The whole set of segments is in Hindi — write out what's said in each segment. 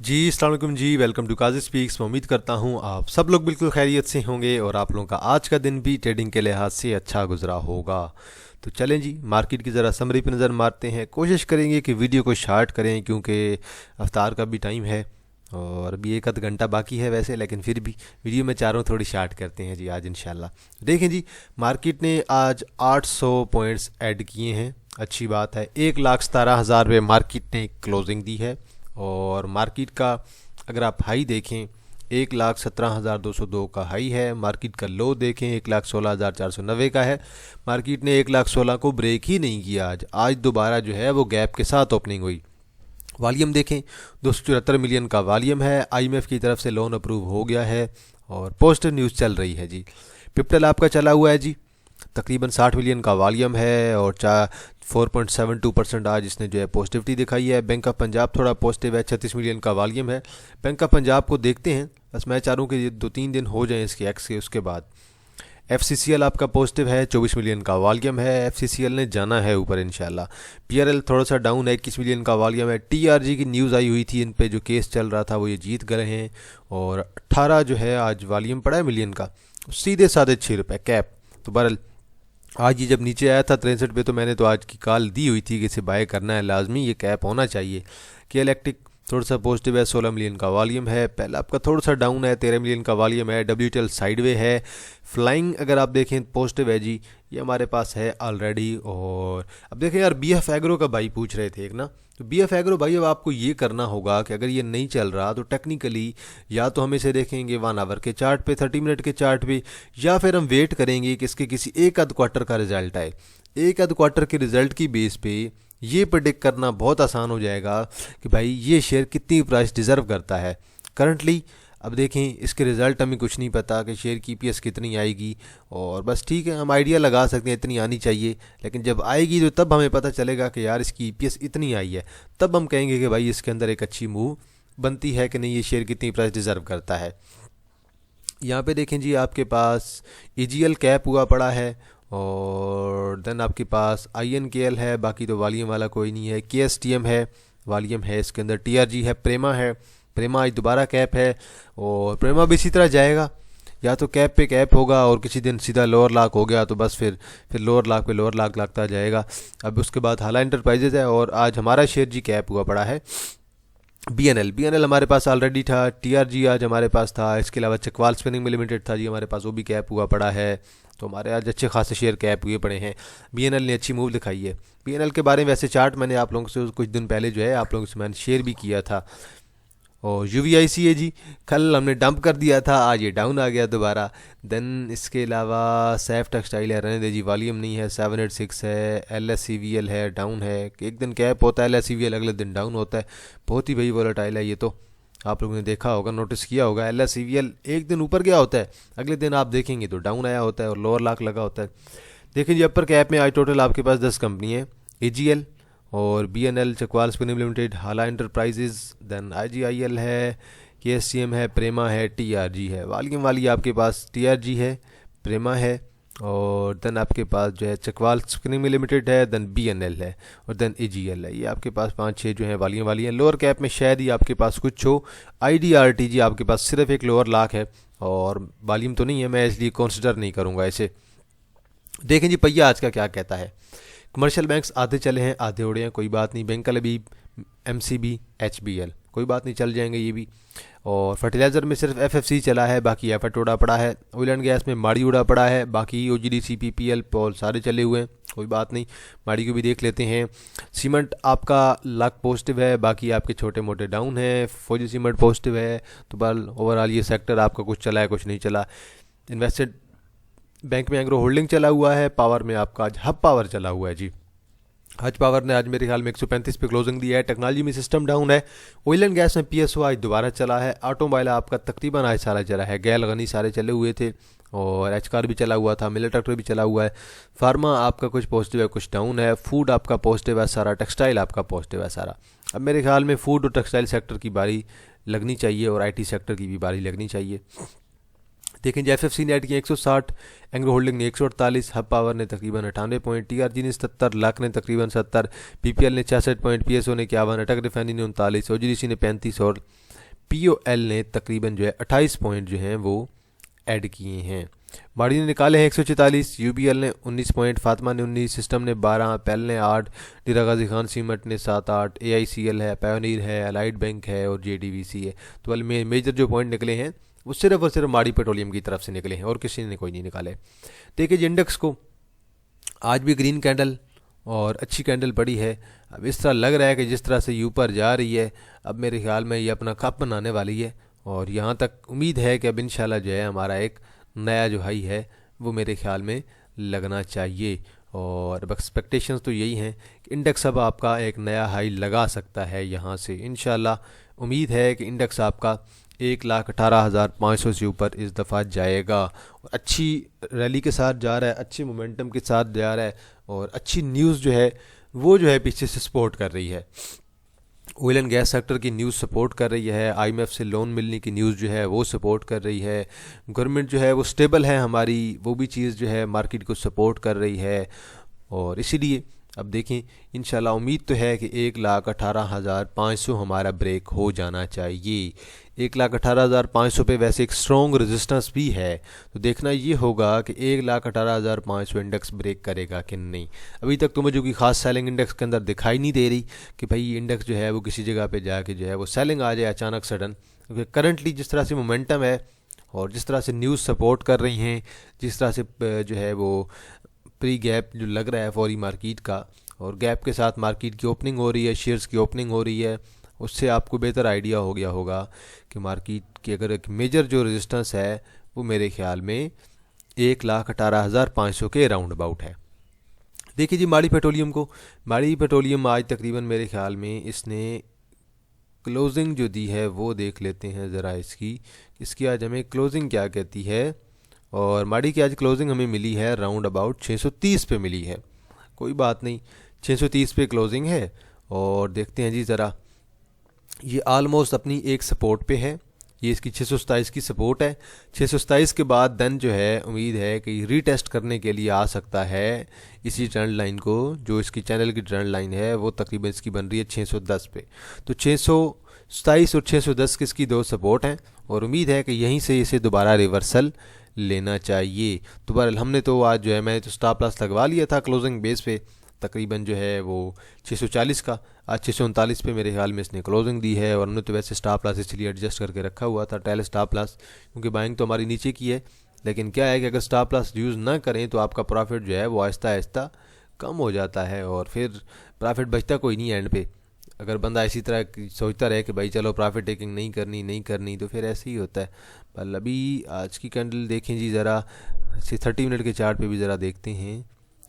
जी अस्सलाम वालेकुम जी। Welcome to Kazi speaks. मैं उम्मीद करता हूँ आप सब लोग बिल्कुल खैरियत से होंगे और आप लोगों का आज का दिन भी ट्रेडिंग के लिहाज से अच्छा गुजरा होगा। तो चलें जी, मार्केट की ज़रा समरी पे नज़र मारते हैं। कोशिश करेंगे कि वीडियो को शार्ट करें क्योंकि अफ्तार का भी टाइम है और अभी एक आध घंटा बाकी है वैसे, लेकिन फिर भी वीडियो में चारों थोड़ी शार्ट करते हैं जी आज इंशाल्लाह। देखें जी, मार्केट ने आज 800 पॉइंट्स ऐड किए हैं, अच्छी बात है। 1,17,000 पे मार्केट ने क्लोजिंग दी है और मार्केट का अगर आप हाई देखें 1,17,202 का हाई है। मार्केट का लो देखें 1,16,490 का है। मार्केट ने 1,16,000 को ब्रेक ही नहीं किया। आज दोबारा जो है वो गैप के साथ ओपनिंग हुई। वॉल्यूम देखें 274 मिलियन का वॉल्यूम है। आईएमएफ की तरफ से लोन अप्रूव हो गया है और पॉजिटिव न्यूज़ चल रही है जी। पिप्टल आपका चला हुआ है जी, तकरीबन 60 मिलियन का वॉल्यूम है और 4.72% आज इसने जो है पॉजिटिविटी दिखाई है। बैंक ऑफ पंजाब थोड़ा पॉजिटिव है, 36 मिलियन का वॉल्यूम है। बैंक ऑफ पंजाब को देखते हैं, बस मैं चाह रहा हूँ कि ये 2-3 दिन हो जाएं इसके एक्स के, उसके बाद एफसीसीएल आपका पॉजिटिव है, 24 मिलियन का वॉल्यूम है। एफसीसीएल ने जाना है ऊपर इंशाल्लाह। पीआरएल थोड़ा सा डाउन है, 21 मिलियन का वॉल्यूम है। टीआरजी की न्यूज़ आई हुई थी, इन पे जो केस चल रहा था वो ये जीत गए हैं और 18 जो है आज वॉल्यूम पड़ा है मिलियन का, सीधे साधे 6 रुपये कैप। तो बहरहाल आज ये जब नीचे आया था 63 पे, तो मैंने तो आज की कॉल दी हुई थी कि इसे बाय करना है लाजमी, ये कैप होना चाहिए। के इलेक्ट्रिक थोड़ा सा पॉजिटिव है, 16 मिलियन का वॉल्यूम है। पहले आपका थोड़ा सा डाउन है, 13 मिलियन का वॉल्यूम है। डब्ल्यूटीएल साइडवे है। फ्लाइंग अगर आप देखें पॉजिटिव है जी, ये हमारे पास है ऑलरेडी। और अब देखें यार, बीएफ एग्रो का भाई पूछ रहे थे एक ना, तो बीएफ एग्रो भाई अब आपको ये करना होगा कि अगर ये नहीं चल रहा तो टेक्निकली या तो हम इसे देखेंगे 1 आवर के चार्ट पे, 30 मिनट के चार्ट पे, या फिर हम वेट करेंगे कि इसके किसी एक आध क्वार्टर का रिजल्ट आए। एक आध क्वार्टर के रिजल्ट की बेस पे ये प्रेडिक्ट करना बहुत आसान हो जाएगा कि भाई ये शेयर कितनी प्राइस डिज़र्व करता है करंटली। अब देखें इसके रिज़ल्ट हमें कुछ नहीं पता कि शेयर की ईपीएस कितनी आएगी, और बस ठीक है हम आइडिया लगा सकते हैं इतनी आनी चाहिए, लेकिन जब आएगी तो तब हमें पता चलेगा कि यार इसकी ईपीएस इतनी आई है, तब हम कहेंगे कि भाई इसके अंदर एक अच्छी मूव बनती है कि नहीं, ये शेयर कितनी प्राइस डिज़र्व करता है। यहाँ पे देखें जी, आपके पास ईजीएल कैप हुआ पड़ा है और देन आपके पास आईएनकेएल है, बाकी तो वॉल्यूम वाला कोई नहीं है। केएसटीएम है, वॉल्यूम है इसके अंदर। टीआरजी है, प्रेमा है, प्रेमा आज दोबारा कैप है और प्रेमा भी इसी तरह जाएगा, या तो कैप पे कैप होगा और किसी दिन सीधा लोअर लॉक हो गया तो बस फिर लोअर लॉक पे लोअर लॉक लगता जाएगा। अब उसके बाद हाला इंटरप्राइजेज है और आज हमारा शेयर जी कैप हुआ पड़ा है। बीएनएल हमारे पास ऑलरेडी था। टीआरजी आज हमारे पास था। इसके अलावा चकवाल स्पिनिंग लिमिटेड था जी हमारे पास, वो भी कैप हुआ पड़ा है। तो हमारे आज अच्छे खासे शेयर कैप हुए पड़े हैं। बीएनएल ने अच्छी मूव दिखाई है। बीएनएल के बारे में वैसे चार्ट मैंने आप लोगों से कुछ दिन पहले जो है आप लोगों से मैंने शेयर भी किया था। और यूवीआईसी है जी, कल हमने डंप कर दिया था, आज ये डाउन आ गया दोबारा। देन इसके अलावा सैफ टेक्सटाइल है, रहने दे जी, वॉल्यूम नहीं है। 786 है। एलएससीवीएल है, डाउन है। एक दिन कैप होता है एलएससीवीएल, अगले दिन डाउन होता है। बहुत ही भाई वोलेटाइल है ये, तो आप लोगों ने देखा होगा, नोटिस किया होगा। एलएससीवीएल एक दिन ऊपर गया होता है, अगले दिन आप देखेंगे तो डाउन आया होता है और लोअर लॉक लगा होता है। देखिए जी, अपर कैप में आज टोटल आपके पास 10 कंपनी है। एजीएल और बीएनएल, चकवाल स्पिनिंग लिमिटेड, हाला इंटरप्राइजेज, देन आईजीआईएल है, केएससीएम है, प्रेमा है, टीआरजी है। वॉल्यूम वाली आपके पास टीआरजी है, प्रेमा है और देन आपके पास जो है चकवाल स्पिनिंग लिमिटेड है, देन बीएनएल है और देन एजीएल है। ये आपके पास 5-6 जो है वॉल्यूम वाली है। लोअर कैप में शायद ही आपके पास कुछ हो। आईडीआरटीजी आपके पास सिर्फ एक लोअर लॉक है और वॉल्यूम तो नहीं है, मैं इसलिए कंसिडर नहीं करूँगा इसे। देखें जी पहिया आज का क्या कहता है। कमर्शियल बैंक्स आधे चले हैं आधे उड़े हैं, कोई बात नहीं। बैंक अभी एमसीबी, एचबीएल, कोई बात नहीं, चल जाएंगे ये भी। और फर्टिलाइज़र में सिर्फ एफएफसी चला है, बाकी एफएट उड़ा पड़ा है। ऑयल एंड गैस में माड़ी उड़ा पड़ा है, बाकी ओजीडीसी, पीपीएल, पॉल सारे चले हुए हैं, कोई बात नहीं, माड़ी को भी देख लेते हैं। सीमेंट आपका लाख पॉजिटिव है, बाकी आपके छोटे मोटे डाउन है। फौजी सीमेंट पॉजिटिव है। तो बल ओवरऑल ये सेक्टर आपका कुछ चला है कुछ नहीं चला। इन्वेस्टेड बैंक में एग्रो होल्डिंग चला हुआ है। पावर में आपका आज हब पावर चला हुआ है जी। हज पावर ने आज मेरे ख्याल में 135 पे क्लोजिंग दिया है। टेक्नोलॉजी में सिस्टम डाउन है। ऑयल एंड गैस में पीएसओ आज दोबारा चला है। ऑटोमोबाइल आपका तकरीबन आज सारा चला है। गैल गनी सारे चले हुए थे और एच कार भी चला हुआ था। मिलर ट्रैक्टर भी चला हुआ है। फार्मा आपका कुछ पॉजिटिव है कुछ डाउन है। फूड आपका पॉजिटिव है सारा। टेक्सटाइल आपका पॉजिटिव है सारा। अब मेरे ख्याल में फूड और टेक्सटाइल सेक्टर की बारी लगनी चाहिए और आईटी सेक्टर की भी बारी लगनी चाहिए। देखें जी, एफएफसी ने ऐड किया 160, एंग्रो होल्डिंग ने 148, हब पावर ने तकरीबन 98 पॉइंट, टीआरजी ने 77, लाख ने तकरीबन 70, पीपीएल ने 66 पॉइंट, पीएसओ ने 51, अटक रिफाइनरी ने 39, ओजीडीसी ने 35 और POL ने तकरीबन जो है 28 पॉइंट जो हैं वो ऐड किए हैं। माड़ी ने निकाले हैं 144, UBL ने 19 पॉइंट, फातिमा ने 19, सिस्टम ने 12, पेल ने 8, डीरा गाजी खान सीमेंट ने 7, 8, AICL है, पायोनीर है, अलाइड बैंक है और JDVC है। तो वाले मेजर जो पॉइंट निकले हैं वो सिर्फ और सिर्फ माड़ी पेट्रोलियम की तरफ से निकले हैं और किसी ने कोई नहीं निकाले। देखिए जी, इंडेक्स को आज भी ग्रीन कैंडल और अच्छी कैंडल पड़ी है। अब इस तरह लग रहा है कि जिस तरह से ऊपर जा रही है, अब मेरे ख्याल में ये अपना कप बनाने वाली है और यहाँ तक उम्मीद है कि अब इंशाल्लाह जो है हमारा एक नया जो हाई है वो मेरे ख्याल में लगना चाहिए। और अब एक्सपेक्टेशंस तो यही हैं कि इंडेक्स अब आपका एक नया हाई लगा सकता है यहाँ से। इंशाल्लाह उम्मीद है कि इंडेक्स आपका 1,18,500 से ऊपर इस दफ़ा जाएगा। अच्छी रैली के साथ जा रहा है, अच्छे मोमेंटम के साथ जा रहा है और अच्छी न्यूज़ जो है वो जो है पीछे से सपोर्ट कर रही है। ऑयल एंड गैस सेक्टर की न्यूज़ सपोर्ट कर रही है, IMF से लोन मिलने की न्यूज़ जो है वो सपोर्ट कर रही है, गवर्नमेंट जो है वो स्टेबल है हमारी, वो भी चीज़ जो है मार्केट को सपोर्ट कर रही है। और इसीलिए अब देखें, इंशाल्लाह उम्मीद तो है कि 1,18,500 हमारा ब्रेक हो जाना चाहिए। 1,18,500 पे वैसे एक स्ट्रॉन्ग रेजिस्टेंस भी है, तो देखना ये होगा कि 1,18,500 इंडेक्स ब्रेक करेगा कि नहीं। अभी तक तो मुझे कोई खास सेलिंग इंडेक्स के अंदर दिखाई नहीं दे रही कि भाई इंडेक्स जो है वो किसी जगह पे जाके जो है वो सेलिंग आ जाए अचानक सडन, क्योंकि करंटली जिस तरह से मोमेंटम है और जिस तरह से न्यूज़ सपोर्ट कर रही हैं, जिस तरह से जो है वो प्री गैप जो लग रहा है फौरी मार्केट का, और गैप के साथ मार्केट की ओपनिंग हो रही है, शेयर्स की ओपनिंग हो रही है, उससे आपको बेहतर आइडिया हो गया होगा कि मार्केट की अगर एक मेजर जो रेजिस्टेंस है वो मेरे ख्याल में 1,18,500 के राउंड अबाउट है। देखिए जी, माड़ी पेट्रोलियम आज तकरीबन मेरे ख्याल में इसने क्लोजिंग जो दी है वो देख लेते हैं ज़रा इसकी आज हमें क्लोजिंग क्या कहती है। और माड़ी की आज क्लोजिंग हमें मिली है राउंड अबाउट 630 पे मिली है। कोई बात नहीं, 630 पे क्लोजिंग है। और देखते हैं जी ज़रा, ये आलमोस्ट अपनी एक सपोर्ट पे है, ये इसकी 627 की सपोर्ट है। 627 के बाद देन जो है उम्मीद है कि रीटेस्ट करने के लिए आ सकता है इसी ट्रेंड लाइन को, जो इसकी चैनल की ट्रेंड लाइन है वो तकरीबन इसकी बन रही है 610 पे। तो 627 और 610 की इसकी दो सपोर्ट हैं और उम्मीद है कि यहीं से इसे दोबारा रिवर्सल लेना चाहिए। तो बहरहाल हमने तो आज जो है, मैंने तो स्टॉप लॉस लगवा लिया था क्लोजिंग बेस पे, तकरीबन जो है वो 640 का, आज 639 पे मेरे ख्याल में इसने क्लोजिंग दी है। और हमने तो वैसे स्टॉप लॉस इसलिए एडजस्ट करके रखा हुआ था, टेल स्टॉप लॉस, क्योंकि बाइंग तो हमारी नीचे की है। लेकिन क्या है कि अगर स्टॉप लॉस यूज़ ना करें तो आपका प्रॉफिट जो है वो आहिस्ता आहिस्ता कम हो जाता है और फिर प्रॉफिट बचता कोई नहीं एंड पे। अगर बंदा इसी तरह सोचता रहे कि भाई चलो प्रॉफिट टेकिंग नहीं करनी तो फिर ऐसे ही होता है। पर अभी आज की कैंडल देखें जी ज़रा, 30 मिनट के चार्ट पे भी ज़रा देखते हैं।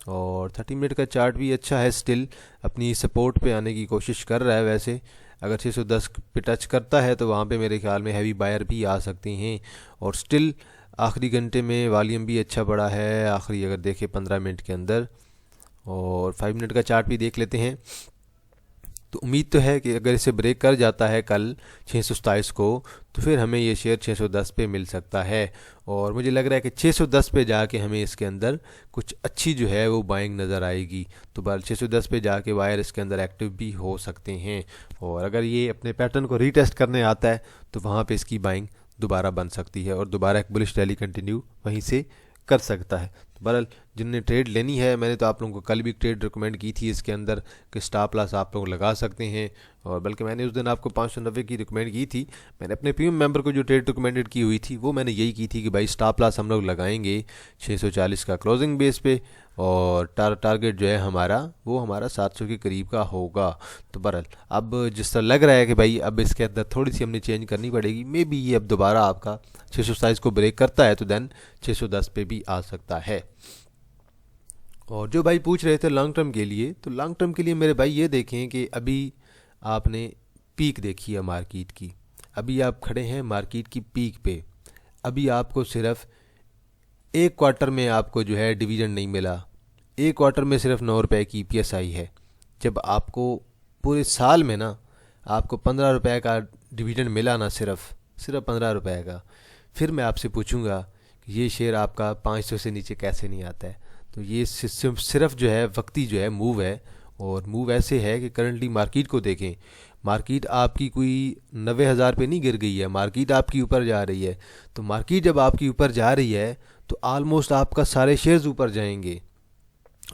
और 30 मिनट का चार्ट भी अच्छा है, स्टिल अपनी सपोर्ट पे आने की कोशिश कर रहा है। वैसे अगर 610 पे टच करता है तो वहाँ पे मेरे ख्याल में हैवी बायर भी आ सकते हैं। और स्टिल आखिरी घंटे में वॉल्यूम भी अच्छा बड़ा है, आखिरी अगर देखें 15 मिनट के अंदर। और 5 मिनट का चार्ट भी देख लेते हैं। तो उम्मीद तो है कि अगर इसे ब्रेक कर जाता है कल 627 को तो फिर हमें ये शेयर 610 पे मिल सकता है। और मुझे लग रहा है कि 610 पे जाके हमें इसके अंदर कुछ अच्छी जो है वो बाइंग नज़र आएगी। तो बहरहाल 610 पे जाके वायर इसके अंदर एक्टिव भी हो सकते हैं। और अगर ये अपने पैटर्न को रीटेस्ट करने आता है तो वहाँ पे इसकी बाइंग दोबारा बन सकती है और दोबारा एक बुलिश रैली कंटिन्यू वहीं से कर सकता है। तो बहरहाल जिनने ट्रेड लेनी है, मैंने तो आप लोगों को कल भी ट्रेड रिकमेंड की थी इसके अंदर कि स्टॉप लॉस आप लोग लगा सकते हैं। और बल्कि मैंने उस दिन आपको 590 की रिकमेंड की थी। मैंने अपने प्रीमियम मेंबर को जो ट्रेड रिकमेंडेड की हुई थी वो मैंने यही की थी कि भाई स्टॉप लॉस हम लोग लगाएंगे 640 का क्लोजिंग बेस पे और टारगेट जो है हमारा वो हमारा 700 के करीब का होगा। तो बहरहाल अब जिस तरह लग रहा है कि भाई अब इसके अंदर थोड़ी सी हमने चेंज करनी पड़ेगी, मे बी ये अब दोबारा आपका 627 को ब्रेक करता है तो देन 610 पे भी आ सकता है। और जो भाई पूछ रहे थे लॉन्ग टर्म के लिए, तो लॉन्ग टर्म के लिए मेरे भाई ये देखें कि अभी आपने पीक देखी है मार्केट की, अभी आप खड़े हैं मार्केट की पीक पे। अभी आपको सिर्फ एक क्वार्टर में आपको जो है डिवीजन नहीं मिला, एक क्वार्टर में सिर्फ 9 रुपए की EPS आई है। जब आपको पूरे साल में ना आपको 15 रुपए का डिविडेंड मिला ना, सिर्फ 15 रुपए का, फिर मैं आपसे पूछूंगा कि ये शेयर आपका 500 से नीचे कैसे नहीं आता है। तो ये सिर्फ जो है वक्ती जो है मूव है। और मूव ऐसे है कि करंटली मार्केट को देखें, मार्केट आपकी कोई 90,000 पे नहीं गिर गई है, मार्केट आपकी ऊपर जा रही है। तो मार्केट जब आपकी ऊपर जा रही है तो ऑलमोस्ट आपका सारे शेयर्स ऊपर जाएंगे।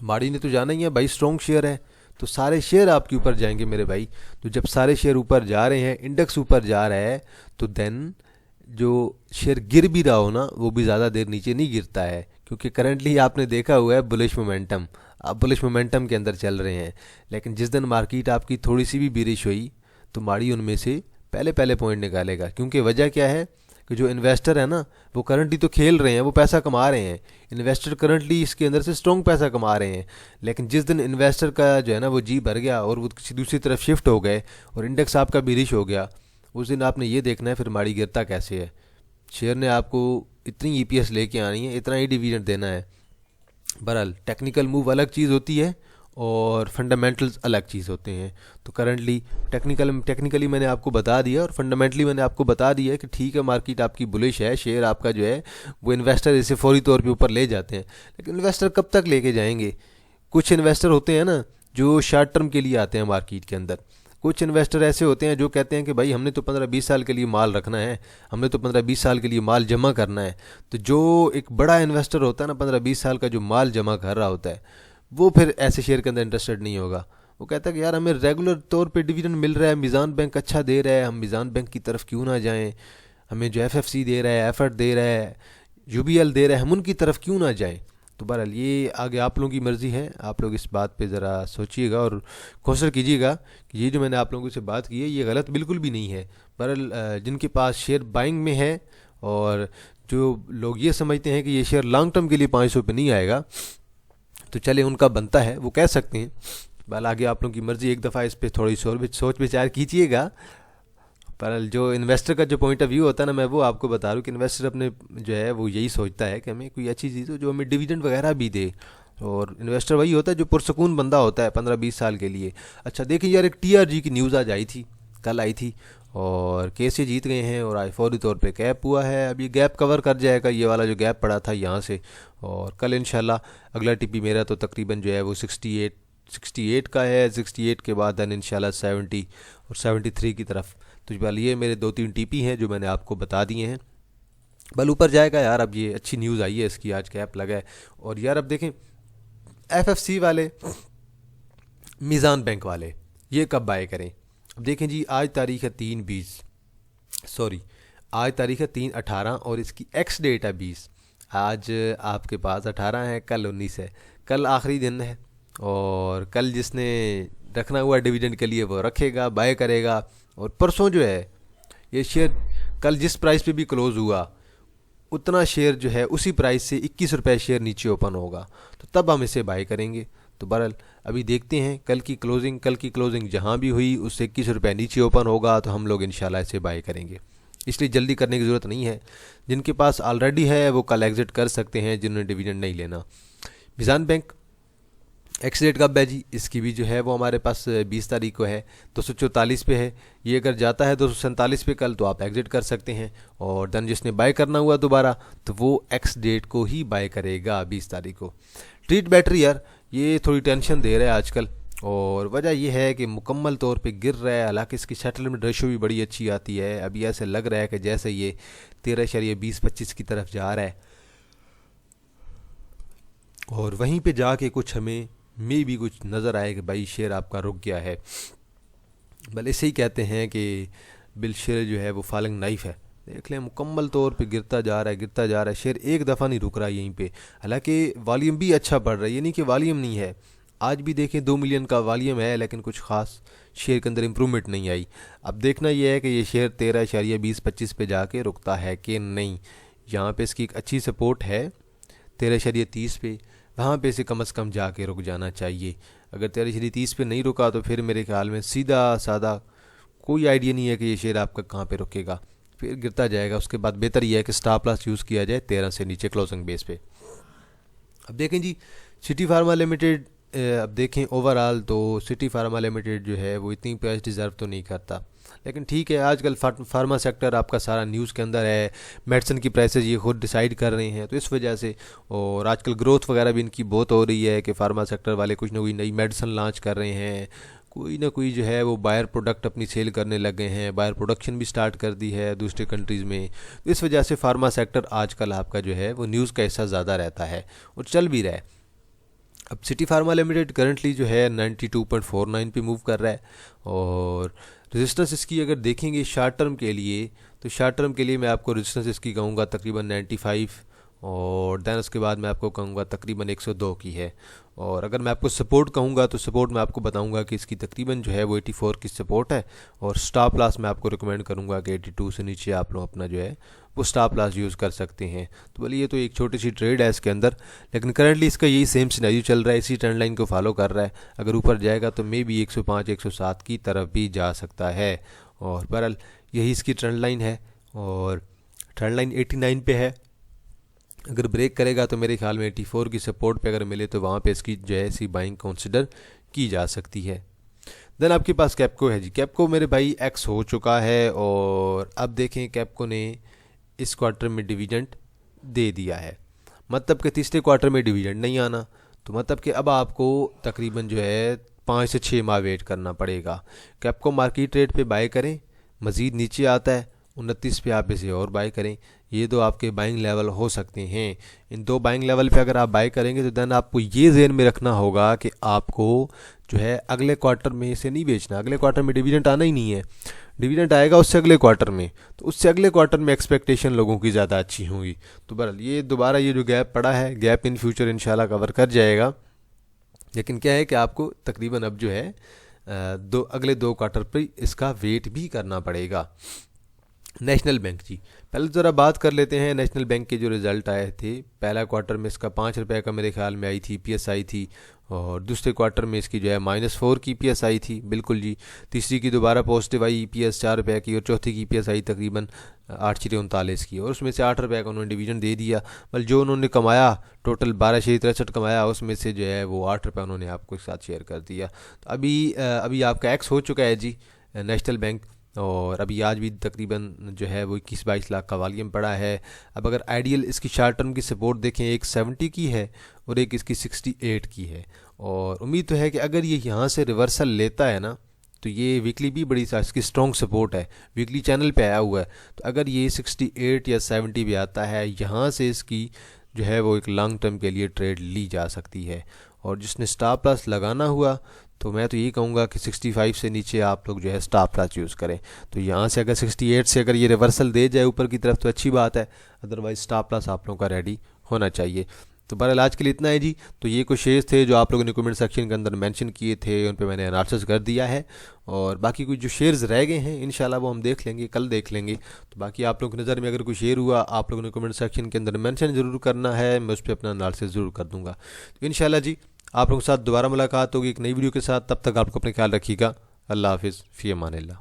माड़ी ने तो जाना ही है भाई, स्ट्रॉन्ग शेयर है तो सारे शेयर आपके ऊपर जाएंगे मेरे भाई। तो जब सारे शेयर ऊपर जा रहे हैं, इंडेक्स ऊपर जा रहा है, तो देन जो शेयर गिर भी रहा हो ना वो भी ज़्यादा देर नीचे नहीं गिरता है, क्योंकि करंटली आपने देखा हुआ है बुलिश मोमेंटम, आप बुलिश मोमेंटम के अंदर चल रहे हैं। लेकिन जिस दिन मार्केट आपकी थोड़ी सी भी बिरिश हुई तो माड़ी उनमें से पहले पहले पॉइंट निकालेगा, क्योंकि वजह क्या है कि जो इन्वेस्टर है ना वो करंटली तो खेल रहे हैं, वो पैसा कमा रहे हैं, इन्वेस्टर करंटली इसके अंदर से स्ट्रॉन्ग पैसा कमा रहे हैं। लेकिन जिस दिन इन्वेस्टर का जो है ना वो जी भर गया और वो किसी दूसरी तरफ शिफ्ट हो गए और इंडेक्स आपका बिरिश हो गया, उस दिन आपने ये देखना है फिर माड़ी गिरता कैसे है। शेयर ने आपको इतनी ईपीएस लेके आनी है, इतना ही डिविडेंड देना है। बहरहाल टेक्निकल मूव अलग चीज़ होती है और फंडामेंटल्स अलग चीज़ होते हैं। तो करंटली टेक्निकली मैंने आपको बता दिया और फंडामेंटली मैंने आपको बता दिया कि ठीक है मार्केट आपकी बुलिश है, शेयर आपका जो है वो इन्वेस्टर इसे फौरी तौर पे ऊपर ले जाते हैं। लेकिन इन्वेस्टर कब तक लेके जाएंगे? कुछ इन्वेस्टर होते हैं ना जो शॉर्ट टर्म के लिए आते हैं मार्केट के अंदर, कुछ इन्वेस्टर ऐसे होते हैं जो कहते हैं कि भाई हमने तो 15-20 साल के लिए माल रखना है, हमने तो 15-20 साल के लिए माल जमा करना है। तो जो एक बड़ा इन्वेस्टर होता है ना 15-20 साल का जो माल जमा कर रहा होता है, वो फिर ऐसे शेयर के अंदर इंटरेस्टेड नहीं होगा। वो कहता है कि यार हमें रेगुलर तौर पे डिविडेंड मिल रहा है, मीज़ान बैंक अच्छा दे रहा है, हम मीज़ान बैंक की तरफ क्यों ना जाएं, हमें जो एफएफसी दे रहा है, एफर्ट दे रहा है, यूबीएल दे रहा है, हम उनकी तरफ क्यों ना जाएं। तो बहरहाल ये आगे आप लोगों की मर्ज़ी है, आप लोग इस बात पे ज़रा सोचिएगा और कोशिश कीजिएगा कि ये जो मैंने आप लोगों से बात की है ये गलत बिल्कुल भी नहीं है। बहरहाल जिनके पास शेयर बाइंग में है और जो लोग ये समझते हैं कि ये शेयर लॉन्ग टर्म के लिए 500 पे नहीं आएगा, तो चले उनका बनता है, वो कह सकते हैं। बहरहाल आगे आप लोगों की मर्ज़ी, एक दफ़ा इस पर थोड़ी सोच विचार कीजिएगा। पर जो इन्वेस्टर का जो पॉइंट ऑफ व्यू होता है ना, मैं वो आपको बता रहा हूँ कि इन्वेस्टर अपने जो है वो यही सोचता है कि हमें कोई अच्छी चीज़ हो जो हमें डिविडेंड वगैरह भी दे। और इन्वेस्टर वही होता है जो पुरसकून बंदा होता है 15-20 साल के लिए। अच्छा देखिए यार, एक टीआरजी की न्यूज़ आज आई थी, कल आई थी, और केस जीत गए हैं और आज फौरी तौर पे गैप हुआ है। अब ये गैप कवर कर जाएगा, ये वाला जो गैप पड़ा था यहाँ से, और कल इंशाल्लाह अगला टीपी मेरा तो तकरीबन जो है वो 68 का है, 68 के बाद दैन इंशाल्लाह 70 और 73 की तरफ। तो बल ये मेरे 2-3 टीपी हैं जो मैंने आपको बता दिए हैं। बल ऊपर जाएगा यार, अब ये अच्छी न्यूज़ आई है इसकी, आज कैप लगा है। और यार अब देखें एफएफसी वाले, मीज़ान बैंक वाले ये कब बाय करें? अब देखें जी, आज तारीख है 3/18 और इसकी एक्स डेट है 20। आज आपके पास 18 है, कल 19 है, कल आखिरी दिन है। और कल जिसने रखना हुआ डिविडेंड के लिए वो रखेगा, बाय करेगा। और परसों जो है ये शेयर कल जिस प्राइस पे भी क्लोज़ हुआ उतना शेयर जो है उसी प्राइस से 21 रुपये शेयर नीचे ओपन होगा, तो तब हम इसे बाय करेंगे। तो बहरहाल अभी देखते हैं कल की क्लोजिंग जहाँ भी हुई उससे 21 रुपये नीचे ओपन होगा तो हम लोग इंशाल्लाह इसे बाय करेंगे। इसलिए जल्दी करने की ज़रूरत नहीं है, जिनके पास ऑलरेडी है वो कल एग्ज़िट कर सकते हैं, जिन्होंने डिविडेंड नहीं लेना। मीज़ान बैंक एक्स डेट कब है जी? इसकी भी जो है वो हमारे पास 20 तारीख को है, 244 पे है। ये अगर जाता है 247 पे कल तो आप एग्ज़िट कर सकते हैं। और देन जिसने बाय करना हुआ दोबारा तो वो एक्स डेट को ही बाय करेगा 20 तारीख को। ट्रीट बैटरी यार ये थोड़ी टेंशन दे रहा है आजकल, और वजह यह है कि मुकम्मल तौर पे गिर रहा है। हालांकि इसकी सेटलमेंट रेशो भी बड़ी अच्छी आती है। अभी ऐसे लग रहा है कि जैसे ये 13.20-25 की तरफ जा रहा है, और वहीं पे जाके कुछ हमें भी कुछ नज़र आए कि भाई शेयर आपका रुक गया है। बल इसे ही कहते हैं कि बिल शेयर जो है वो फॉलिंग नाइफ है। देख लें मुकम्मल तौर पे गिरता जा रहा है शेयर, एक दफ़ा नहीं रुक रहा है यहीं पे। हालांकि वॉल्यूम भी अच्छा बढ़ रहा है, ये नहीं कि वॉल्यूम नहीं है। आज भी देखें 2 मिलियन का वॉल्यूम है, लेकिन कुछ ख़ास शेयर के अंदर इम्प्रूवमेंट नहीं आई। अब देखना यह है कि ये शेयर 13.20-25 पे जाके रुकता है कि नहीं। यहाँ पे इसकी एक अच्छी सपोर्ट है 13.30 पे, वहाँ पे से कम से कम जाके रुक जाना चाहिए। अगर 13.30 पे नहीं रुका तो फिर मेरे ख्याल में सीधा सादा कोई आइडिया नहीं है कि ये शेयर आपका कहाँ पे रुकेगा, फिर गिरता जाएगा। उसके बाद बेहतर यह है कि स्टॉप लॉस यूज़ किया जाए 13 से नीचे क्लोजिंग बेस पे। अब देखें जी सिटी फार्मा लिमिटेड, अब देखें ओवरऑल तो सिटी फार्मा लिमिटेड जो है वो इतनी प्राइस डिज़र्व तो नहीं करता, लेकिन ठीक है आजकल फार्मा सेक्टर आपका सारा न्यूज़ के अंदर है। मेडिसिन की प्राइसेस ये खुद डिसाइड कर रहे हैं, तो इस वजह से, और आजकल ग्रोथ वगैरह भी इनकी बहुत हो रही है कि फार्मा सेक्टर वाले कुछ ना कुछ नई मेडिसिन लॉन्च कर रहे हैं, कोई ना कोई जो है वो बायर प्रोडक्ट अपनी सेल करने लगे हैं, बायर प्रोडक्शन भी स्टार्ट कर दी है दूसरे कंट्रीज़ में। तो इस वजह से फार्मा सेक्टर आजकल आपका जो है वो न्यूज़ का हिस्सा ज़्यादा रहता है और चल भी रहा है। अब सिटी फार्मा लिमिटेड करंटली जो है 92.49 पे मूव कर रहा है और रेजिस्टेंस इसकी अगर देखेंगे शार्ट टर्म के लिए, तो शार्ट टर्म के लिए मैं आपको रेजिस्टेंस इसकी कहूँगा तकरीबन 95 और दैन उसके बाद मैं आपको कहूँगा तकरीबन 102 की है। और अगर मैं आपको सपोर्ट कहूँगा तो सपोर्ट मैं आपको बताऊँगा कि इसकी तकरीबन जो है वो 84 की सपोर्ट है और स्टॉप लॉस मैं आपको रिकमेंड करूँगा कि 82 से नीचे आप लोग अपना जो है वो स्टॉप लॉस यूज़ कर सकते हैं। तो बोलिए ये तो एक छोटी सी ट्रेड है इसके अंदर, लेकिन करंटली इसका यही सेम सिनेरियो चल रहा है, इसी ट्रेंड लाइन को फॉलो कर रहा है। अगर ऊपर जाएगा तो मे बी 105 107 की तरफ भी जा सकता है और बहरहाल यही इसकी ट्रेंड लाइन है और ट्रेंड लाइन 89 पे है। अगर ब्रेक करेगा तो मेरे ख्याल में 84 की सपोर्ट पे अगर मिले तो वहाँ पे इसकी जो है सी बाइंग कंसिडर की जा सकती है। देन आपके पास कैप्को है जी। कैप्को मेरे भाई एक्स हो चुका है और अब देखें कैप्को ने इस क्वार्टर में डिविडेंड दे दिया है, मतलब कि तीसरे क्वार्टर में डिविडेंड नहीं आना, तो मतलब कि अब आपको तकरीबन जो है 5 से 6 माह वेट करना पड़ेगा। कैप्को मार्केट रेट पे बाय करें, मज़ीद नीचे आता है 29 पे आप इसे और बाय करें, ये दो आपके बाइंग लेवल हो सकते हैं। इन दो बाइंग लेवल पे अगर आप बाय करेंगे तो देन आपको ये ज़हन में रखना होगा कि आपको जो है अगले क्वार्टर में इसे नहीं बेचना। अगले क्वार्टर में डिविडेंड आना ही नहीं है, डिविडेंड आएगा उससे अगले क्वार्टर में, तो उससे अगले क्वार्टर में एक्सपेक्टेशन लोगों की ज़्यादा अच्छी होगी। तो बहरहाल ये दोबारा ये जो गैप पड़ा है, गैप इन फ्यूचर इंशाल्लाह कवर कर जाएगा, लेकिन क्या है कि आपको तकरीबन अब जो है अगले दो क्वार्टर पर इसका वेट भी करना पड़ेगा। नेशनल बैंक जी, पहले ज़रा बात कर लेते हैं नेशनल बैंक के जो रिज़ल्ट आए थे। पहला क्वार्टर में इसका 5 रुपये का मेरे ख्याल में आई थी पीएस आई थी और दूसरे क्वार्टर में इसकी जो है -4 की पीएस आई थी, बिल्कुल जी। तीसरी की दोबारा पॉजिटिव आई पीएस 4 रुपये की और चौथी की पीएस आई तकरीबन 8.39 की और उसमें से 8 रुपये का उन्होंने डिवीजन दे दिया। मतलब जो उन्होंने कमाया टोटल 1263 कमाया, उसमें से जो है वो 8 रुपये उन्होंने आपको साथ शेयर कर दिया। तो अभी आपका एक्स हो चुका है जी नेशनल बैंक और अभी आज भी तकरीबन जो है वो 21-22 लाख का वॉल्यूम पड़ा है। अब अगर आइडियल इसकी शार्ट टर्म की सपोर्ट देखें, एक 70 की है और एक इसकी 68 की है और उम्मीद तो है कि अगर ये यहाँ से रिवर्सल लेता है ना तो ये वीकली भी बड़ी इसकी स्ट्रॉन्ग सपोर्ट है, वीकली चैनल पे आया हुआ है। तो अगर ये 68 या 70 भी आता है, यहाँ से इसकी जो है वो एक लॉन्ग टर्म के लिए ट्रेड ली जा सकती है। और जिसने स्टॉप लॉस लगाना हुआ तो मैं तो यही कहूँगा कि 65 से नीचे आप लोग जो है स्टॉप लॉस यूज़ करें। तो यहाँ से अगर 68 से अगर ये रिवर्सल दे जाए ऊपर की तरफ तो अच्छी बात है, अदरवाइज स्टॉप लॉस आप लोगों का रेडी होना चाहिए। तो बहरहाल आज के लिए इतना है जी। तो ये कुछ शेयर्स थे जो आप लोगों ने कमेंट सेक्शन के अंदर मेंशन किए थे, उन पे मैंने एनालिसिस कर दिया है और बाकी कुछ जो शेयर्स रह गए हैं इंशाल्लाह वो हम देख लेंगे, कल देख लेंगे। तो बाकी आप लोगों की नज़र में अगर कोई शेयर हुआ आप लोगों ने कमेंट सेक्शन के अंदर मेंशन ज़रूर करना है, मैं उस पर अपना एनालिसिस ज़रूर कर दूँगा। तो इंशाल्लाह जी आप लोगों के साथ दोबारा मुलाकात होगी एक नई वीडियो के साथ। तब तक आप लोग अपने ख्याल रखिएगा। अल्लाह हाफिज़, फ़ी अमान अल्लाह।